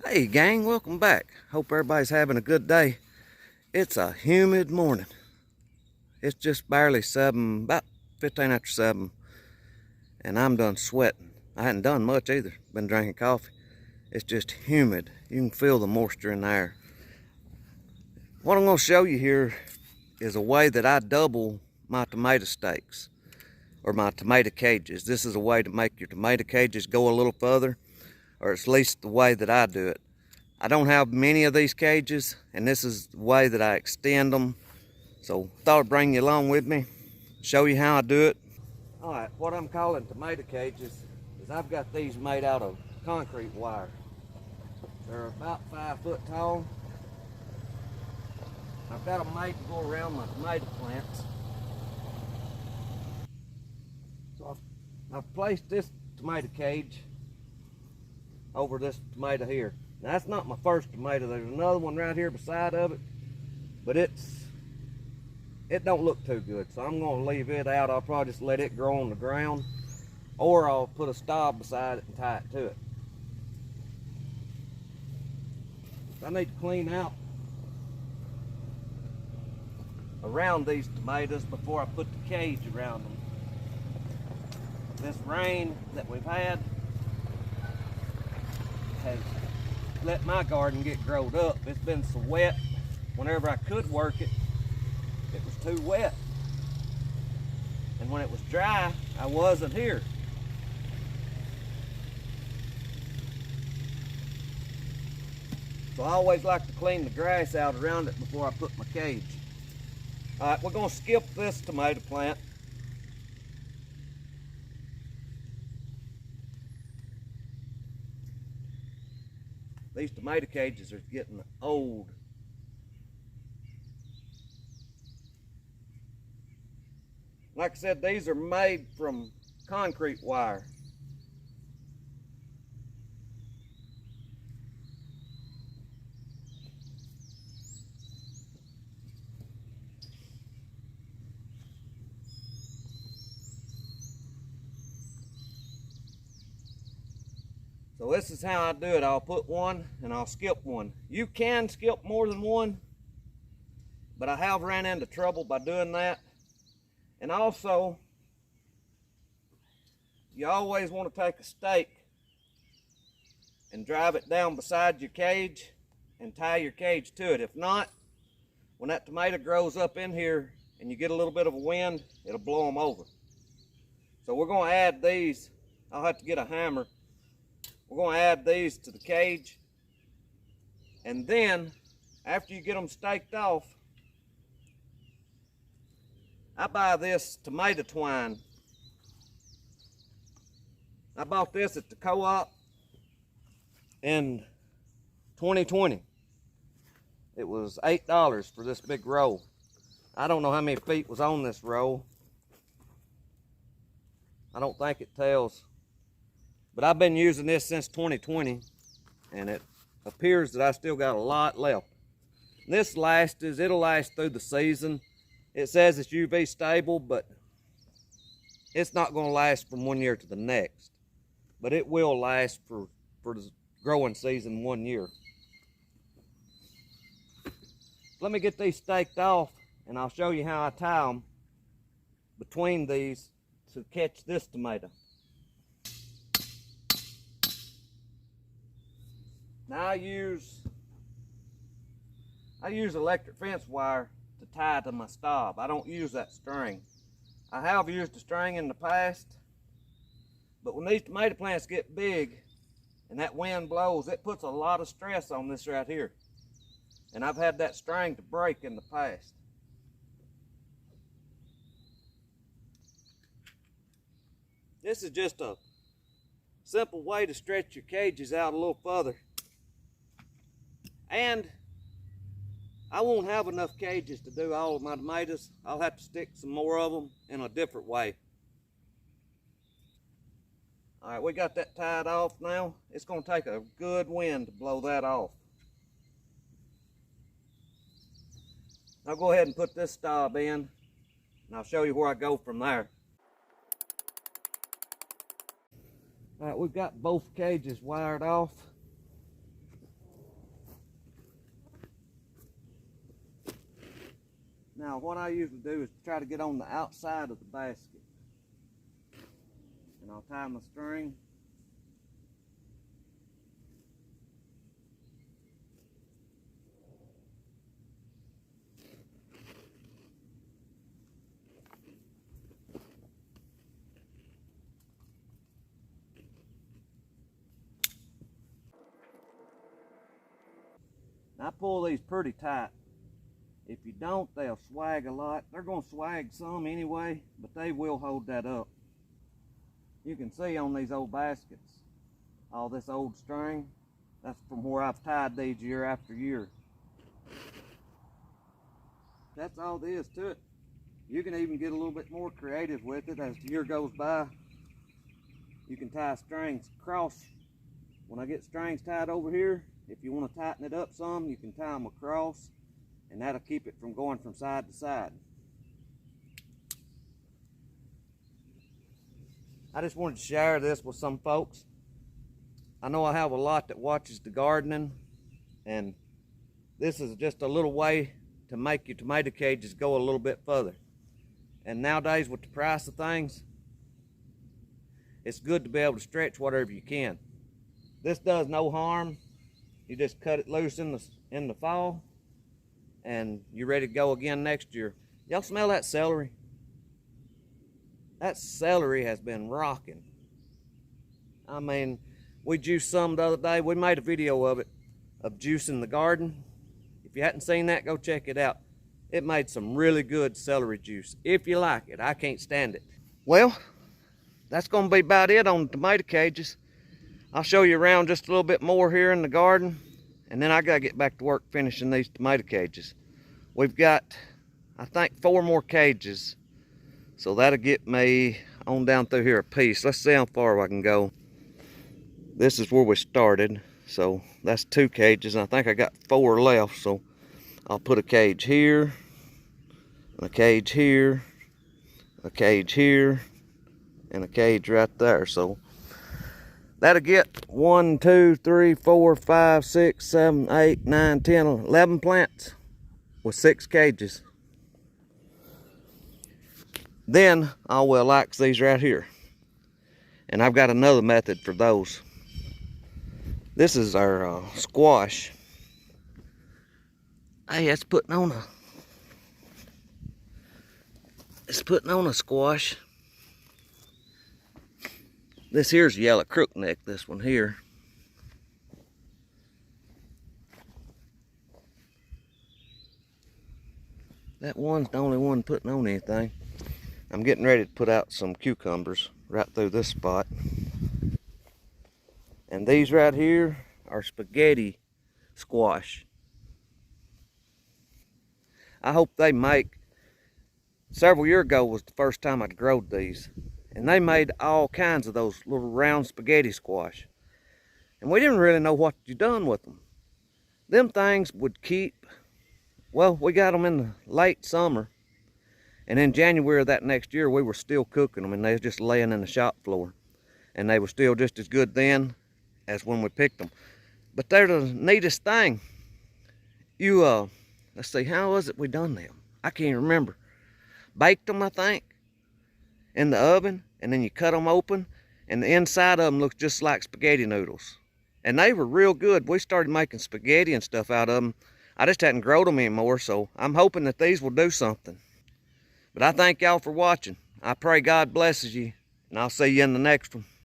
Hey gang, welcome back. Hope everybody's having a good day. It's a humid morning. It's just barely 7, about 15 after 7, and I'm done sweating. I hadn't done much either, been drinking coffee. It's just humid. You can feel the moisture in the air. What I'm going to show you here is a way that I double my tomato stakes, or my tomato cages. This is a way to make your tomato cages go a little further, or at least the way that I do it. I don't have many of these cages, and this is the way that I extend them. So thought I'd bring you along with me, show you how I do it. All right, what I'm calling tomato cages is I've got these made out of concrete wire. They're about 5 foot tall. I've got them made to go around my tomato plants. So I've placed this tomato cage over this tomato here. Now that's not my first tomato. There's another one right here beside of it, but it don't look too good, so I'm going to leave it out. I'll probably just let it grow on the ground, or I'll put a stub beside it and tie it to it. I need to clean out around these tomatoes before I put the cage around them. This rain that we've had has let my garden get growed up. It's been so wet. Whenever I could work it, it was too wet. And when it was dry, I wasn't here. So I always like to clean the grass out around it before I put my cage. All right, we're going to skip this tomato plant. These tomato cages are getting old. Like I said, these are made from concrete wire. So this is how I do it. I'll put one and I'll skip one. You can skip more than one, but I have ran into trouble by doing that. And also, you always want to take a stake and drive it down beside your cage and tie your cage to it. If not, when that tomato grows up in here and you get a little bit of a wind, it'll blow them over. So we're going to add these. I'll have to get a hammer. We're going to add these to the cage, and then after you get them staked off, I buy this tomato twine. I bought this at the co-op in 2020. It was $8 for this big roll. I don't know how many feet was on this roll. I don't think it tells. But I've been using this since 2020, and it appears that I still got a lot left. This it'll last through the season. It says it's UV stable, but it's not going to last from one year to the next. But it will last for the growing season 1 year. Let me get these staked off, and I'll show you how I tie them between these to catch this tomato. Now I use electric fence wire to tie to my stub. I don't use that string. I have used the string in the past, but when these tomato plants get big and that wind blows, it puts a lot of stress on this right here. And I've had that string to break in the past. This is just a simple way to stretch your cages out a little further. And I won't have enough cages to do all of my tomatoes. I'll have to stick some more of them in a different way. All right, we got that tied off now. It's going to take a good wind to blow that off. I'll go ahead and put this stub in, and I'll show you where I go from there. All right, we've got both cages wired off. Now what I usually do is try to get on the outside of the basket. And I'll tie my string. I pull these pretty tight. If you don't, they'll swag a lot. They're going to swag some anyway, but they will hold that up. You can see on these old baskets, all this old string, that's from where I've tied these year after year. That's all there is to it. You can even get a little bit more creative with it as the year goes by. You can tie strings across. When I get strings tied over here, if you want to tighten it up some, you can tie them across, and that'll keep it from going from side to side. I just wanted to share this with some folks. I know I have a lot that watches the gardening, and this is just a little way to make your tomato cages go a little bit further. And nowadays with the price of things, it's good to be able to stretch whatever you can. This does no harm. You just cut it loose in the fall, and you're ready to go again next year. Y'all smell that celery? That celery has been rocking. I mean, we juiced some the other day. We made a video of it, of juicing the garden. If you hadn't seen that, go check it out. It made some really good celery juice. If you like it, I can't stand it. Well, that's gonna be about it on the tomato cages. I'll show you around just a little bit more here in the garden, and then I gotta get back to work finishing these tomato cages. We've got, I think, 4 more cages, so that'll get me on down through here a piece. Let's see how far I can go. This is where we started, so that's 2 cages, and I think I got 4 left, so I'll put a cage here, and a cage here, a cage here, and a cage right there. So that'll get 1, 2, 3, 4, 5, 6, 7, 8, 9, 10, 11 plants with 6 cages. Then I will wax these right here. And I've got another method for those. This is our squash. Hey, it's putting on a squash. This here's yellow crookneck, this one here. That one's the only one putting on anything. I'm getting ready to put out some cucumbers right through this spot. And these right here are spaghetti squash. I hope they make. Several years ago was the first time I'd growed these. And they made all kinds of those little round spaghetti squash. And we didn't really know what you done with them. Them things would keep, well, we got them in the late summer. And in January of that next year, we were still cooking them, and they was just laying in the shop floor. And they were still just as good then as when we picked them. But they're the neatest thing. You, let's see, how was it we done them? I can't remember. Baked them, I think, in the oven, and then you cut them open, and the inside of them looks just like spaghetti noodles. And they were real good. We started making spaghetti and stuff out of them. I just hadn't grown them anymore, so I'm hoping that these will do something. But I thank y'all for watching. I pray God blesses you, and I'll see you in the next one.